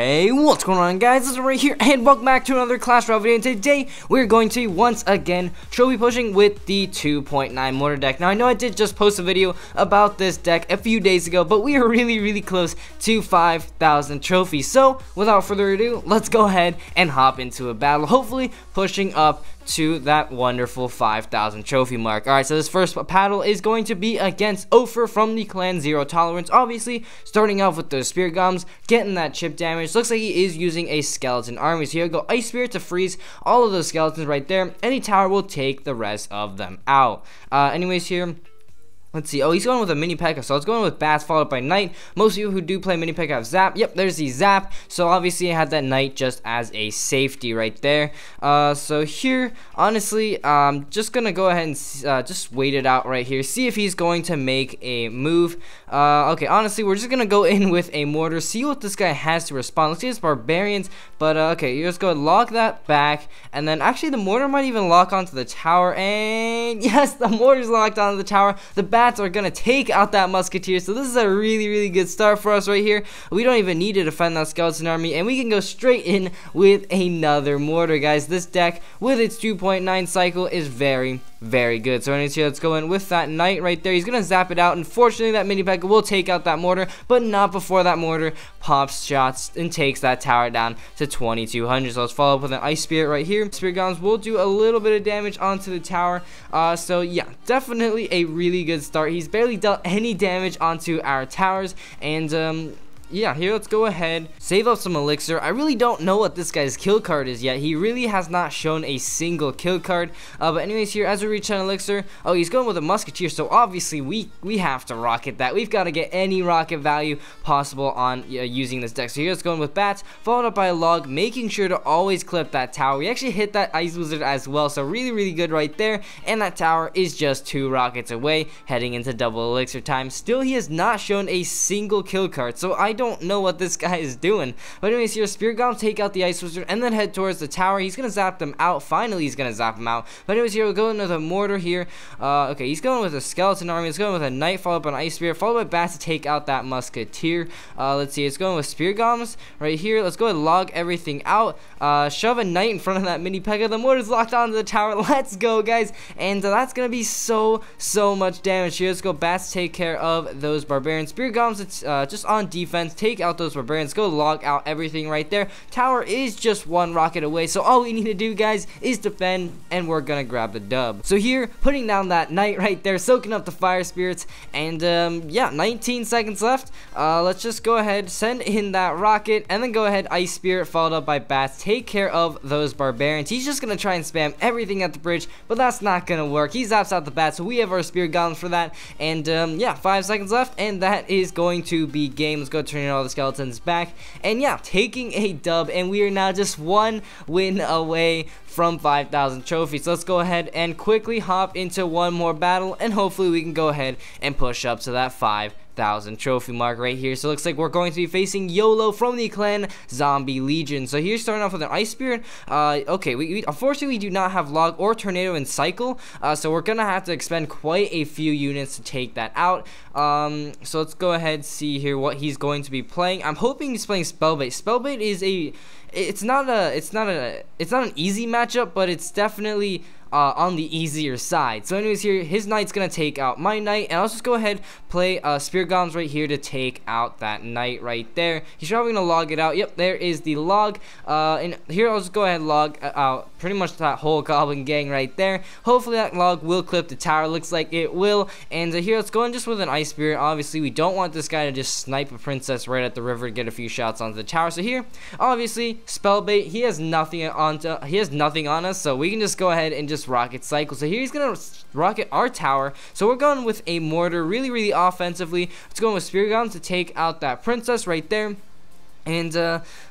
Hey, what's going on, guys? This is right here, and welcome back to another Clash Royale video. And today we're going to once again trophy pushing with the 2.9 mortar deck. Now I know I did just post a video about this deck a few days ago, but we are really close to 5,000 trophies. So without further ado, let's go ahead and hop into a battle, hopefully pushing up to that wonderful 5,000 trophy mark. Alright, so this first battle is going to be against Ofer from the clan Zero Tolerance. Obviously, starting off with those Spirit Golems, getting that chip damage. Looks like he is using a skeleton army. So here we go, Ice Spirit to freeze all of those skeletons right there. Any tower will take the rest of them out. Anyways, here, let's see. Oh, he's going with a mini P.E.K.K.A. So it's going with Bats followed by Knight. Most of you who do play mini P.E.K.K.A. have Zap. Yep, there's the Zap. So obviously I had that Knight just as a safety right there. So here, honestly, just gonna go ahead and just wait it out right here. See if he's going to make a move. Okay, honestly, we're just gonna go in with a mortar. See what this guy has to respond. Let's see his barbarians. But okay, you just go lock that back, and then actually the mortar might even lock onto the tower. And yes, the mortar's locked onto the tower. The Bats are gonna take out that musketeer, so this is a really good start for us right here. We don't even need to defend that skeleton army, and we can go straight in with another mortar, guys. This deck with its 2.9 cycle is very good. So anyways, here, let's go in with that Knight right there. He's gonna zap it out. Unfortunately, that mini P.E.K.K.A. will take out that mortar, but not before that mortar pops shots and takes that tower down to 2,200. So let's follow up with an Ice Spirit right here. Spirit Golems will do a little bit of damage onto the tower. So yeah, definitely a really good start. He's barely dealt any damage onto our towers, and yeah, here, let's go ahead, save up some elixir. I really don't know what this guy's kill card is yet. He really has not shown a single kill card. But anyways, here, as we reach an elixir, oh, he's going with a musketeer, so obviously we have to rocket that. We've got to get any rocket value possible on using this deck. So here's going with Bats, followed up by a log, making sure to always clip that tower. We actually hit that Ice Wizard as well, so really good right there. And that tower is just 2 rockets away, heading into double elixir time. Still, he has not shown a single kill card, so I don't know what this guy is doing. But anyways, here, Spirit Golem take out the Ice Wizard and then head towards the tower. He's gonna zap them out. Finally, he's gonna zap them out. But anyways, here, we'll go into the mortar here. Okay, he's going with a skeleton army. He's going with a Knight followed by an Ice Spirit, followed by Bats to take out that musketeer. Let's see, it's going with Spirit Golems right here. Let's go ahead and log everything out. Shove a Knight in front of that mini P.E.K.K.A. The mortar's locked onto the tower. Let's go, guys. And that's gonna be so much damage here. Let's go Bats take care of those barbarians. Spirit Golems, it's just on defense. Take out those barbarians. Go log out everything right there. Tower is just 1 rocket away, so all we need to do, guys, is defend, and we're gonna grab the dub. So here, putting down that Knight right there, soaking up the fire spirits, and yeah, 19 seconds left. Let's just go ahead, send in that rocket, and then go ahead, Ice Spirit followed up by Bats, take care of those barbarians. He's just gonna try and spam everything at the bridge, but that's not gonna work. He zaps out the Bats, so we have our Spirit Golems for that. And yeah, 5 seconds left, and that is going to be game. Let's go turn in all the skeletons back, and yeah, taking a dub, and we are now just 1 win away from 5,000 trophies. So let's go ahead and quickly hop into one more battle, and hopefully we can go ahead and push up to that 5,000 trophy mark right here. So it looks like we're going to be facing YOLO from the clan Zombie Legion. So here's starting off with an Ice Spirit. Okay, we unfortunately we do not have Log or Tornado in cycle, so we're gonna have to expend quite a few units to take that out. So let's go ahead and see here what he's going to be playing. I'm hoping he's playing Spellbait. Spellbait is it's not an easy matchup, but it's definitely on the easier side. So anyways, here, his Knight's gonna take out my Knight, and I'll just go ahead, play Spirit Golems right here to take out that Knight right there. He's probably gonna log it out. Yep, there is the log. And here, I'll just go ahead and log out pretty much that whole Goblin gang right there. Hopefully that log will clip the tower. Looks like it will. And here, let's go in just with an Ice Spirit. Obviously, we don't want this guy to just snipe a princess right at the river to get a few shots onto the tower. So here, obviously, Spellbait, he has nothing on us, so we can just go ahead and just rocket cycle. So here he's gonna rocket our tower, so we're going with a mortar really offensively. Let's go with Spirit Golems to take out that princess right there. And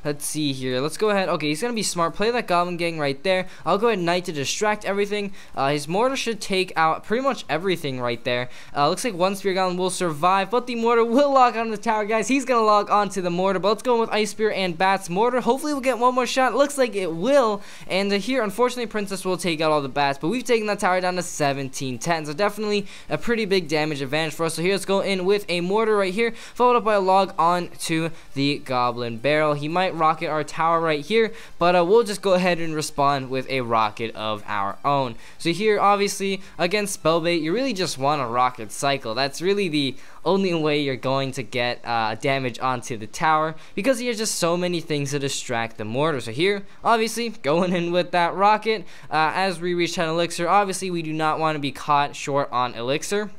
let's see here. Let's go ahead. Okay, he's gonna be smart. Play that Goblin gang right there. I'll go ahead and Knight to distract everything. His mortar should take out pretty much everything right there. Looks like 1 Spirit Golem will survive, but the mortar will log on the tower, guys. He's gonna log onto the mortar. But let's go with Ice Spirit and Bats mortar. Hopefully we'll get one more shot. Looks like it will. And here, unfortunately, Princess will take out all the Bats, but we've taken that tower down to 1710. So definitely a pretty big damage advantage for us. So here, let's go in with a mortar right here, followed up by a log on to the Goblin Goblin Barrel. He might rocket our tower right here, but we'll just go ahead and respond with a rocket of our own. So here, obviously, against Spellbait, you really just want a rocket cycle. That's really the only way you're going to get damage onto the tower, because there's just so many things to distract the mortar. So here, obviously, going in with that rocket. As we reach 10 elixir, obviously we do not want to be caught short on elixir.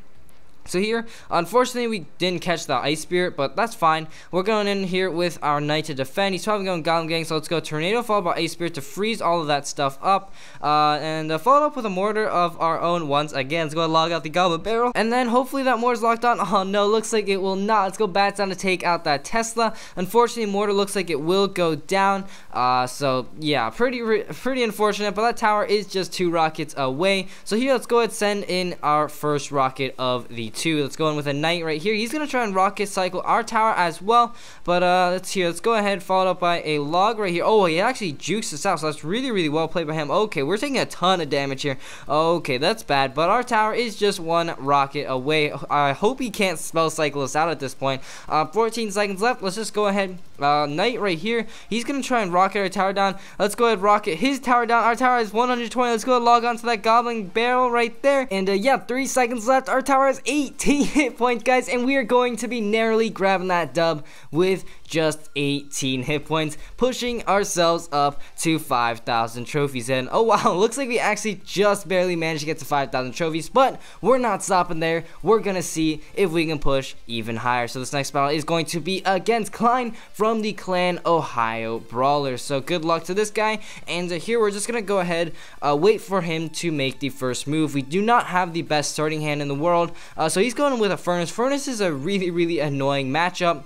So here, unfortunately, we didn't catch the Ice Spirit, but that's fine. We're going in here with our Knight to defend. He's probably going Goblin Gang, so let's go Tornado followed by Ice Spirit to freeze all of that stuff up. And followed up with a Mortar of our own once again. Let's go and log out the Goblin Barrel. And then hopefully that Mortar's locked on. Oh no, looks like it will not. Let's go Bats down to take out that Tesla. Unfortunately, Mortar looks like it will go down. So yeah, pretty unfortunate, but that tower is just 2 rockets away. So here, let's go ahead and send in our first rocket of the 2. Let's go in with a Knight right here. He's gonna try and rocket cycle our tower as well, but let's go ahead, followed up by a log right here. Oh, he actually jukes us out, so that's really well played by him. Okay, we're taking a ton of damage here. Okay, that's bad, but our tower is just 1 rocket away. I hope he can't spell cycle us out at this point. 14 seconds left. Let's just go ahead. Knight right here. He's gonna try and rocket our tower down. Let's go ahead, rocket his tower down. Our tower is 120. Let's go ahead, log on to that Goblin Barrel right there. And yeah, 3 seconds left. Our tower has 18 hit points, guys, and we are going to be narrowly grabbing that dub with just 18 hit points, pushing ourselves up to 5,000 trophies. And oh wow, looks like we actually just barely managed to get to 5,000 trophies, but we're not stopping there. We're gonna see if we can push even higher. So this next battle is going to be against Klein from the Clan Ohio Brawlers. So good luck to this guy. And here we're just gonna go ahead, wait for him to make the first move. We do not have the best starting hand in the world, so he's going with a Furnace. Furnace is a really annoying matchup.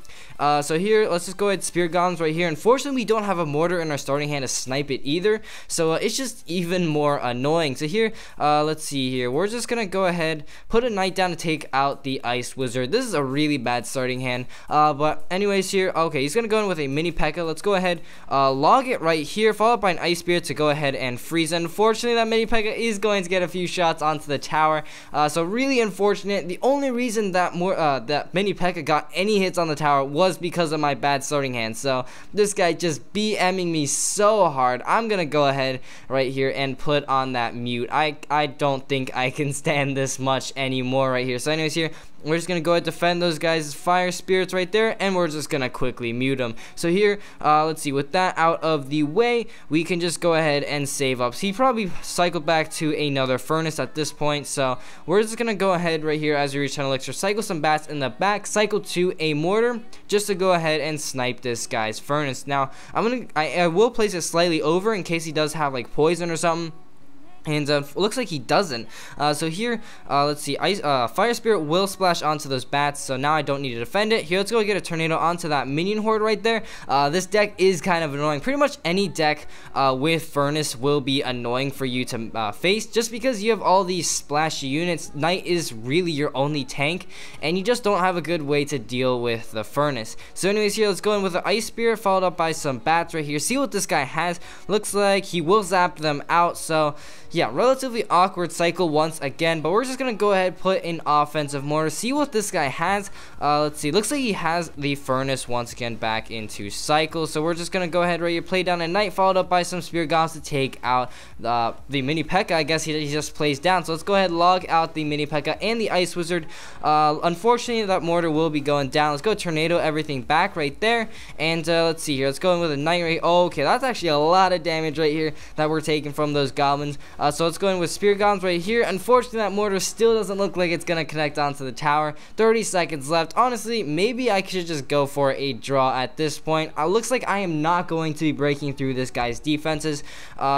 So here, let's just go ahead, Spirit Golems right here. Unfortunately, we don't have a Mortar in our starting hand to snipe it either, so it's just even more annoying. So here, let's see here. We're just gonna go ahead, put a Knight down to take out the Ice Wizard. This is a really bad starting hand, but anyways here, okay, he's gonna go in with a Mini P.E.K.K.A. Let's go ahead, log it right here, followed by an Ice Spirit to go ahead and freeze. Unfortunately, that Mini P.E.K.K.A. is going to get a few shots onto the tower, so really unfortunate. The only reason that that Mini P.E.K.K.A. got any hits on the tower was because of my bad starting hand. So this guy just BMing me so hard. I'm gonna go ahead right here and put on that mute. I don't think I can stand this much anymore right here. So anyways here, we're just gonna go ahead and defend those guys' fire spirits right there, and we're just gonna quickly mute them. So here, let's see, with that out of the way, we can just go ahead and save up. So he probably cycled back to another Furnace at this point, so we're just gonna go ahead right here as we reach 10 elixir, cycle some Bats in the back, cycle to a Mortar just to go ahead and snipe this guy's Furnace. Now I will place it slightly over in case he does have like poison or something. And looks like he doesn't. So here, let's see, Fire Spirit will splash onto those Bats, so now I don't need to defend it. Here, let's go get a Tornado onto that Minion Horde right there. This deck is kind of annoying. Pretty much any deck with Furnace will be annoying for you to face, just because you have all these splashy units. Knight is really your only tank, and you just don't have a good way to deal with the Furnace. So anyways here, let's go in with the Ice Spirit, followed up by some Bats right here. See what this guy has. Looks like he will zap them out, so yeah, relatively awkward cycle once again, but we're just gonna go ahead, put in offensive Mortar, see what this guy has. Let's see, looks like he has the Furnace once again back into cycle, so we're just gonna go ahead right here, play down a Knight, followed up by some Spirit Golems to take out the Mini P.E.K.K.A. I guess he just plays down, so let's go ahead, log out the Mini P.E.K.K.A. and the Ice Wizard. Unfortunately, that Mortar will be going down. Let's go Tornado everything back right there, and let's see here, let's go in with a Knight right here. Oh, okay, that's actually a lot of damage right here that we're taking from those Goblins. So let's go in with Spirit Golems right here. Unfortunately, that Mortar still doesn't look like it's gonna connect onto the tower. 30 seconds left. Honestly, maybe I should just go for a draw at this point. Looks like I am not going to be breaking through this guy's defenses.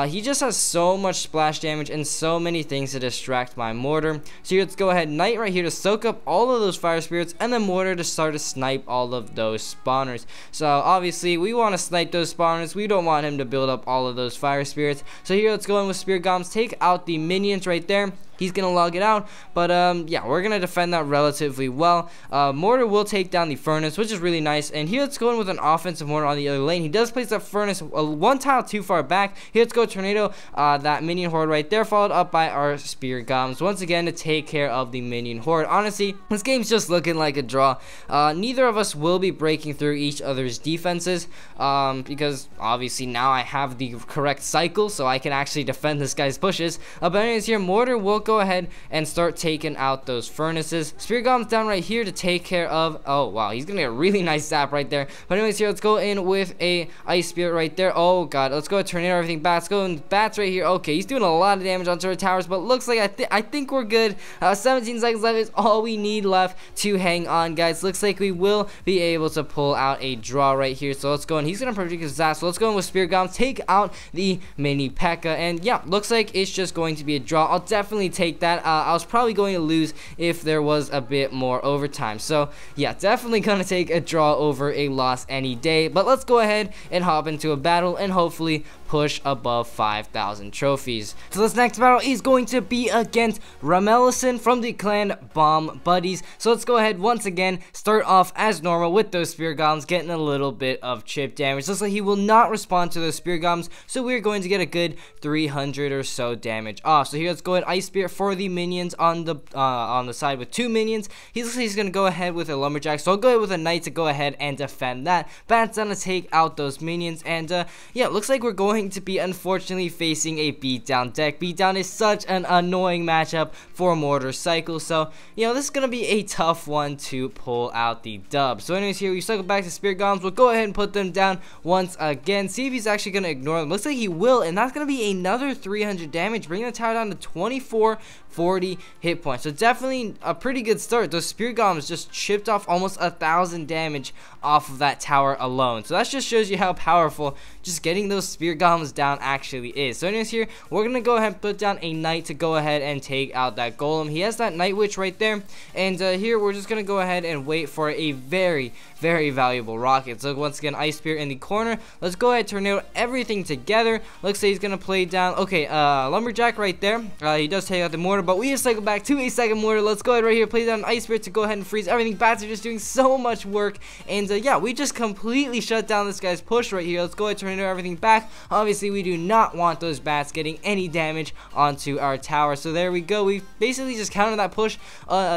He just has so much splash damage and so many things to distract my Mortar. So here, let's go ahead, Knight right here to soak up all of those Fire Spirits, and then Mortar to start to snipe all of those spawners. So obviously, we want to snipe those spawners. We don't want him to build up all of those Fire Spirits. So here, let's go in with Spirit Golems, take out the minions right there. he's gonna log it out. But yeah, we're gonna defend that relatively well. Mortar will take down the Furnace, which is really nice. And here let's go in with an offensive Mortar on the other lane. He does place that Furnace one tile too far back. Here let's go Tornado, that minion horde right there, followed up by our Spear Golems once again to take care of the minion horde. Honestly, this game's just looking like a draw. Neither of us will be breaking through each other's defenses, because obviously now I have the correct cycle, so I can actually defend this guy's pushes. But anyways, here Mortar will go ahead and start taking out those Furnaces. Spear Golems down right here to take care of, oh wow, he's gonna get a really nice zap right there. But anyways, here let's go in with a Ice Spirit right there. Oh god, let's go with Tornado, everything bats. Go in bats right here. Okay, he's doing a lot of damage onto our towers, but looks like I think we're good. 17 seconds left is all we need left to hang on, guys. Looks like we will be able to pull out a draw right here. So let's go in. He's gonna predict his zap. So let's go in with Spear Golems, take out the mini P.E.K.K.A. And yeah, looks like it's just going to be a draw. I'll definitely take that. I was probably going to lose if there was a bit more overtime. So yeah, definitely gonna take a draw over a loss any day. But let's go ahead and hop into a battle and hopefully push above 5,000 trophies. So this next battle is going to be against Ramelison from the clan Bomb Buddies. So let's go ahead once again, start off as normal with those Spear Golems, getting a little bit of chip damage. Looks like he will not respond to those Spear Golems, so we're going to get a good 300 or so damage off. So here let's go ahead, Ice Spirit for the minions on the side with 2 minions. He's going to go ahead with a Lumberjack, so I'll go ahead with a Knight to go ahead and defend that. Bats down to take out those minions, and yeah, it looks like we're going to be unfortunately facing a beatdown deck. Beatdown is such an annoying matchup for Mortar Cycle, so you know this is gonna be a tough one to pull out the dub. So anyways, here we cycle back to Spear Golems. We'll go ahead and put them down once again, see if he's actually gonna ignore them. Looks like he will, and that's gonna be another 300 damage, bringing the tower down to 2440 hit points. So definitely a pretty good start. Those Spear Golems just chipped off almost 1,000 damage off of that tower alone. So that just shows you how powerful just getting those Spear Golems down actually is. So anyways, here we're gonna go ahead and put down a Knight to go ahead and take out that Golem. He has that Night Witch right there, and here we're just gonna go ahead and wait for a very valuable rocket. So once again, Ice Spirit in the corner. Let's go ahead, Tornado everything together. Looks like he's gonna play down, okay, Lumberjack right there. He does take out the Mortar, but we just cycle back to a second Mortar. Let's go ahead right here, play down Ice Spirit to go ahead and freeze everything. Bats are just doing so much work, and yeah, we just completely shut down this guy's push right here. Let's go ahead, Tornado everything back. Obviously, we do not want those bats getting any damage onto our tower. So there we go. We basically just countered that push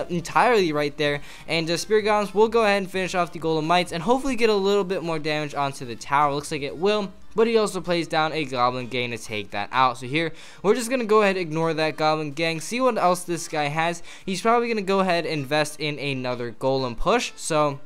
entirely right there, and Spear Golems will go ahead and finish off the Golem Mites and hopefully get a little bit more damage onto the tower. Looks like it will. But he also plays down a Goblin Gang to take that out. So here, we're just going to go ahead and ignore that Goblin Gang. See what else this guy has. He's probably going to go ahead and invest in another Golem push. So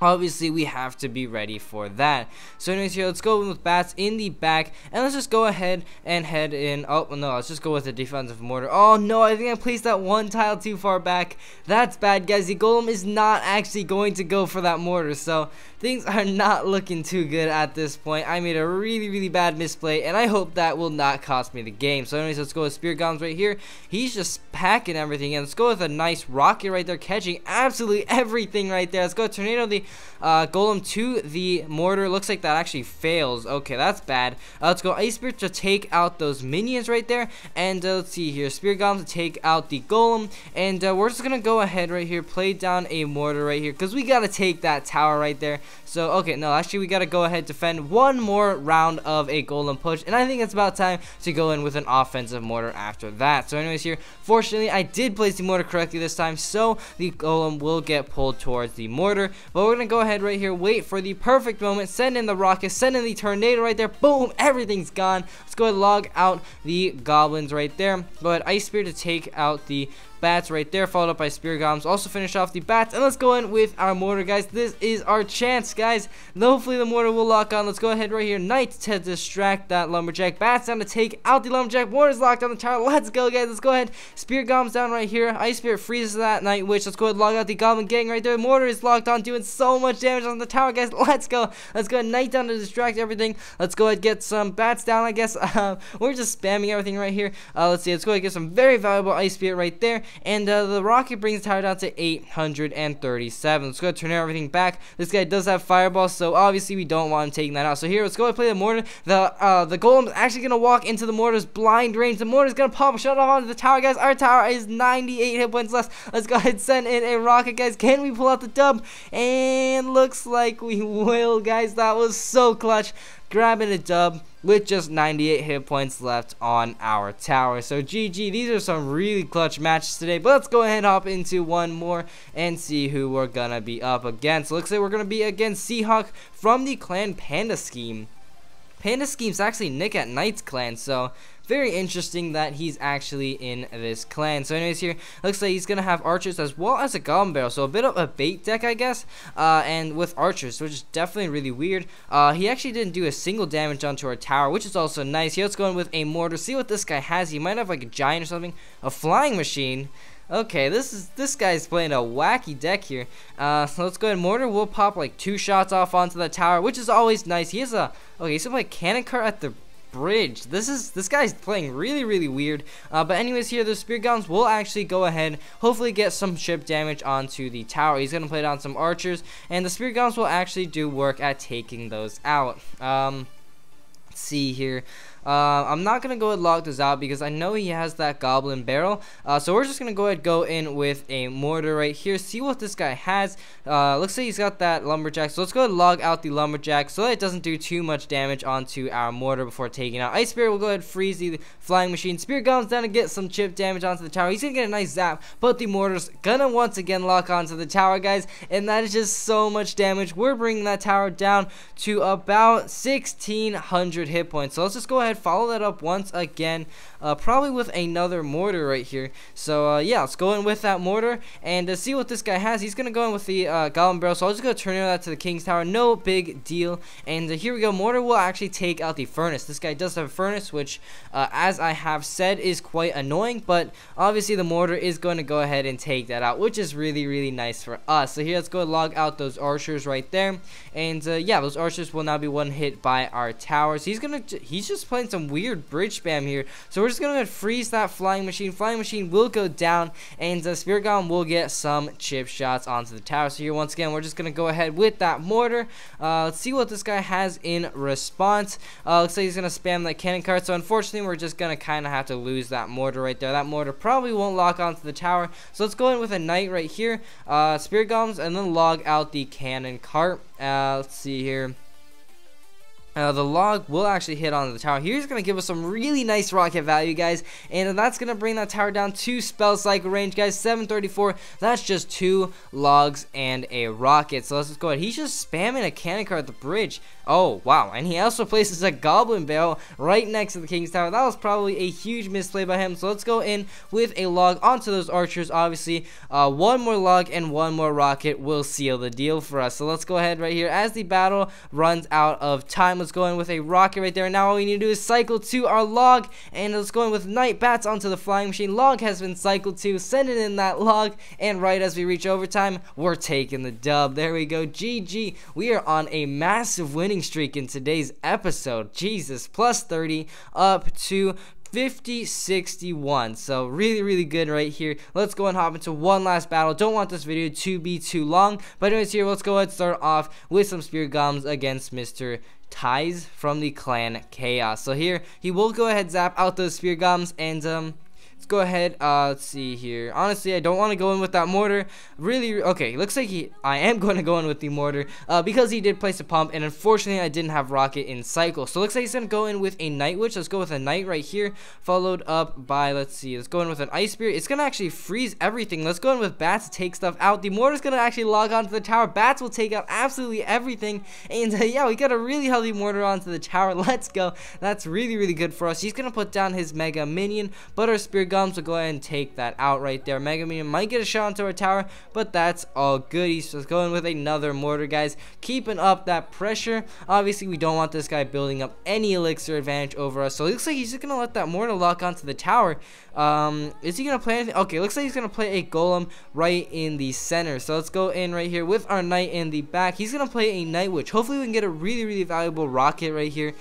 obviously, we have to be ready for that. So anyways, here, let's go with Bats in the back, and let's just go ahead and head in. Oh, no, let's just go with the defensive Mortar. Oh, no, I think I placed that one tile too far back. That's bad, guys. The Golem is not actually going to go for that Mortar, so things are not looking too good at this point. I made a really bad misplay, and I hope that will not cost me the game. So anyways, let's go with Spear Golems right here. He's just packing everything, and let's go with a nice rocket right there, catching absolutely everything right there. Let's go with Tornado the Golem to the Mortar. Looks like that actually fails. Okay, that's bad. Let's go Ice Spirit to take out those minions right there, and let's see here, Spear Golems to take out the Golem, and we're just gonna go ahead right here, play down a Mortar right here, because we gotta take that tower right there. So okay, no, actually we gotta go ahead defend one more round of a Golem push, and I think it's about time to go in with an offensive Mortar after that. So anyways, here, fortunately I did place the Mortar correctly this time, so the Golem will get pulled towards the Mortar. But we're gonna go ahead right here, wait for the perfect moment, send in the rocket, send in the Tornado right there, boom, everything's gone. Let's go ahead and log out the Goblins right there. Go ahead, Ice Spirit to take out the Bats right there, followed up by Spear Golems. Also finish off the Bats, and let's go in with our Mortar, guys. This is our chance, guys. Hopefully the Mortar will lock on. Let's go ahead right here, Knight to distract that Lumberjack. Bats down to take out the Lumberjack. Mortar's locked on the tower. Let's go, guys. Let's go ahead. Spear Golems down right here. Ice Spirit freezes that Night Witch. Let's go ahead and log out the Goblin Gang right there. Mortar is locked on, doing so much damage on the tower, guys. Let's go. Let's go ahead, Knight down to distract everything. Let's go ahead, get some Bats down, I guess. We're just spamming everything right here. Let's see. Let's go ahead and get some very valuable Ice Spirit right there. and the rocket brings the tower down to 837. Let's go ahead and turn everything back. This guy does have fireball, so obviously we don't want him taking that out. So here, let's go ahead and play the mortar. The golem is actually gonna walk into the mortar's blind range. The mortar's gonna pop a shot off onto the tower, guys. Our tower is 98 hit points left. Let's go ahead and send in a rocket, guys. Can we pull out the dub? And looks like we will, guys. That was so clutch. Grabbing a dub with just 98 hit points left on our tower. So GG, these are some really clutch matches today. But let's go ahead and hop into one more and see who we're gonna be up against. Looks like we're gonna be against Seahawk from the clan Panda Scheme. Panda Scheme's actually Nick at Night's clan, so very interesting that he's actually in this clan. So anyways, here looks like he's gonna have archers as well as a goblin barrel, so a bit of a bait deck, I guess, and with archers, which is definitely really weird. He actually didn't do a single damage onto our tower, which is also nice. Here, let's go in with a mortar, see what this guy has. He might have like a giant or something, a flying machine. Okay, this guy's playing a wacky deck here. So let's go ahead. Mortar will pop like 2 shots off onto the tower, which is always nice. He has a he's gonna play cannon cart at the bridge. This guy's playing really weird. But anyways, here the spear guns will actually go ahead, hopefully get some chip damage onto the tower. He's gonna play down some archers, and the spear guns will actually do work at taking those out. Let's see here. I'm not gonna go ahead and log this out because I know he has that goblin barrel. So we're just gonna go ahead and go in with a mortar right here. See what this guy has. Looks like he's got that lumberjack. So let's go ahead and log out the lumberjack so that it doesn't do too much damage onto our mortar before taking out. Ice Spirit will go ahead and freeze the flying machine. Spear Golem's down to get some chip damage onto the tower. He's gonna get a nice zap, but the mortar's gonna once again lock onto the tower, guys, and that is just so much damage. We're bringing that tower down to about 1600 hit points. So let's just go ahead, follow that up once again, probably with another mortar right here. So yeah, let's go in with that mortar and see what this guy has. He's gonna go in with the goblin barrel, so I'll just go turn that to the king's tower, no big deal. And here we go. Mortar will actually take out the furnace. This guy does have a furnace, which as I have said is quite annoying, but obviously the mortar is going to go ahead and take that out, which is really nice for us. So here, let's go log out those archers right there, and yeah, those archers will now be one hit by our towers. He's just playing some weird bridge spam here, so we're just gonna freeze that flying machine. Flying machine will go down, and Spirit Golem will get some chip shots onto the tower. So here, once again, we're just gonna go ahead with that mortar. Let's see what this guy has in response. Looks like he's gonna spam that cannon cart, so unfortunately we're just gonna kind of have to lose that mortar right there. That mortar probably won't lock onto the tower, so let's go in with a knight right here, Spirit Golems, and then log out the cannon cart. Let's see here. The log will actually hit onto the tower. Here's going to give us some really nice rocket value, guys, and that's going to bring that tower down to spell cycle range, guys. 734. That's just 2 logs and a rocket. So let's just go ahead. He's just spamming a cannon cart at the bridge. Oh wow, and he also places a goblin barrel right next to the king's tower. That was probably a huge misplay by him. So let's go in with a log onto those archers. Obviously, one more log and one more rocket will seal the deal for us. So let's go ahead right here as the battle runs out of time. Let's go in with a rocket right there. Now all we need to do is cycle to our log, and let's go in with knight bats onto the flying machine. Log has been cycled to, send it in that log, and right as we reach overtime, we're taking the dub. There we go. GG. We are on a massive winning streak in today's episode. Jesus, plus 30 up to 50-61. So really good right here. Let's go and hop into one last battle. Don't want this video to be too long, but anyways, here let's go ahead and start off with some spear golems against Mr. Ties from the clan Chaos. So here he will go ahead zap out those spear golems, and let's go ahead. Let's see here. Honestly, I don't want to go in with that mortar. Really, okay. Looks like I am going to go in with the mortar because he did place a pump, and unfortunately, I didn't have rocket in cycle. So looks like he's gonna go in with a night witch. Let's go with a knight right here, followed up by let's go in with an ice spirit. It's gonna actually freeze everything. Let's go in with bats to take stuff out. The mortar's gonna actually log onto the tower. Bats will take out absolutely everything, and yeah, we got a really healthy mortar onto the tower. Let's go. That's really good for us. He's gonna put down his mega minion, but our spear Golems will go ahead and take that out right there. Mega Minion might get a shot onto our tower, but that's all good. He's just going with another mortar, guys, keeping up that pressure. Obviously, we don't want this guy building up any elixir advantage over us, so it looks like he's just gonna let that mortar lock onto the tower. Is he gonna play anything? Okay, looks like he's gonna play a golem right in the center. So let's go in right here with our knight in the back. He's gonna play a night witch. Hopefully we can get a really valuable rocket right here.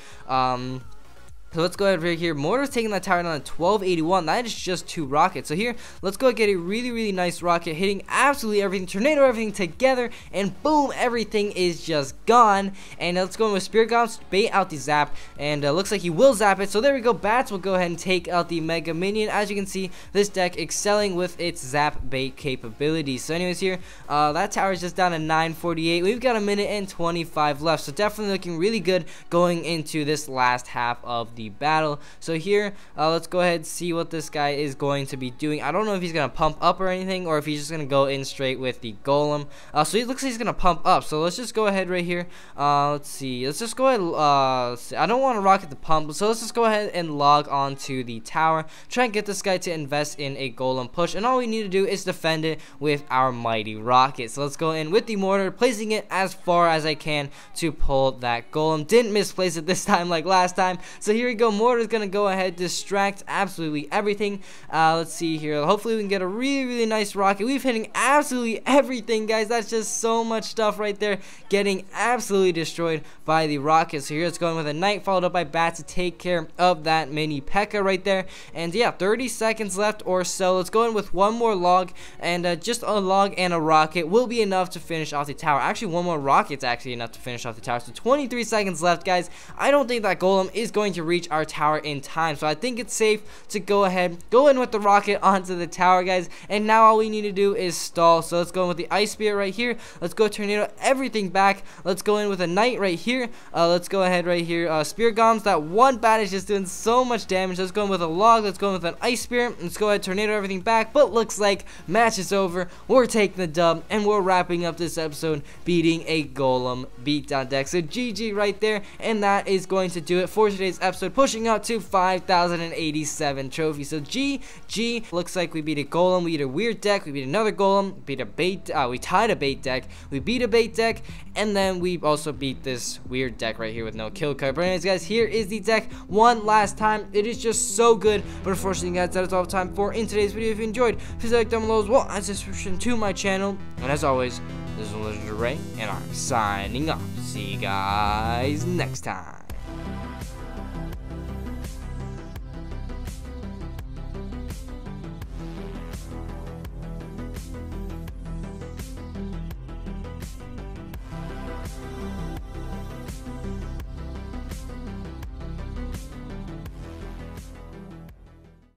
So let's go ahead right here. Mortar's taking that tower down to 1281. That is just 2 rockets. So here, let's go get a really nice rocket, hitting absolutely everything, tornado everything together, and boom, everything is just gone. And let's go in with Spirit Golems, bait out the zap, and looks like he will zap it. So there we go. Bats will go ahead and take out the Mega Minion. As you can see, this deck excelling with its zap bait capabilities. So anyways here, that tower is just down to 948. We've got a minute and 25 left. So definitely looking really good going into this last half of the battle. So here, let's go ahead and see what this guy is going to be doing. I don't know if he's gonna pump up or anything, or if he's just gonna go in straight with the golem. So he looks like he's gonna pump up. So let's just go ahead right here. Let's see. Let's just go ahead. I don't want to rocket the pump, so let's just go ahead and log on to the tower. Try and get this guy to invest in a golem push, and all we need to do is defend it with our mighty rocket. So let's go in with the mortar, placing it as far as I can to pull that golem. Didn't misplace it this time like last time. So here we go. Mortar's gonna go ahead, distract absolutely everything. Let's see here. Hopefully we can get a really nice rocket. We've hitting absolutely everything, guys. That's just so much stuff right there, getting absolutely destroyed by the rocket. So here it's going with a knight followed up by bat to take care of that mini P.E.K.K.A right there. And yeah, 30 seconds left or so. Let's go in with one more log, and just a log and a rocket will be enough to finish off the tower. Actually, one more rocket's actually enough to finish off the tower. So 23 seconds left, guys. I don't think that golem is going to reach our tower in time, so I think it's safe to go ahead, go in with the rocket onto the tower, guys. And now all we need to do is stall. So let's go in with the Ice Spirit right here. Let's go tornado everything back. Let's go in with a knight right here. Let's go ahead right here. Spirit Golems. That one bat is just doing so much damage. Let's go in with a log. Let's go in with an Ice Spirit. Let's go ahead, tornado everything back. But looks like match is over. We're taking the dub, and we're wrapping up this episode beating a golem beatdown deck. So GG right there, and that is going to do it for today's episode, pushing out to 5,087 trophies. So GG. Looks like we beat a golem, we beat a weird deck, we beat another golem, beat a bait, we tied a bait deck, we beat a bait deck, and then we also beat this weird deck right here with no kill card. But anyways, guys, here is the deck one last time. It is just so good, but unfortunately, guys, that is all the time for in today's video. If you enjoyed, please like down below as well as subscription to my channel. And as always, this is Legendary Ray, and I'm signing off. See you guys next time.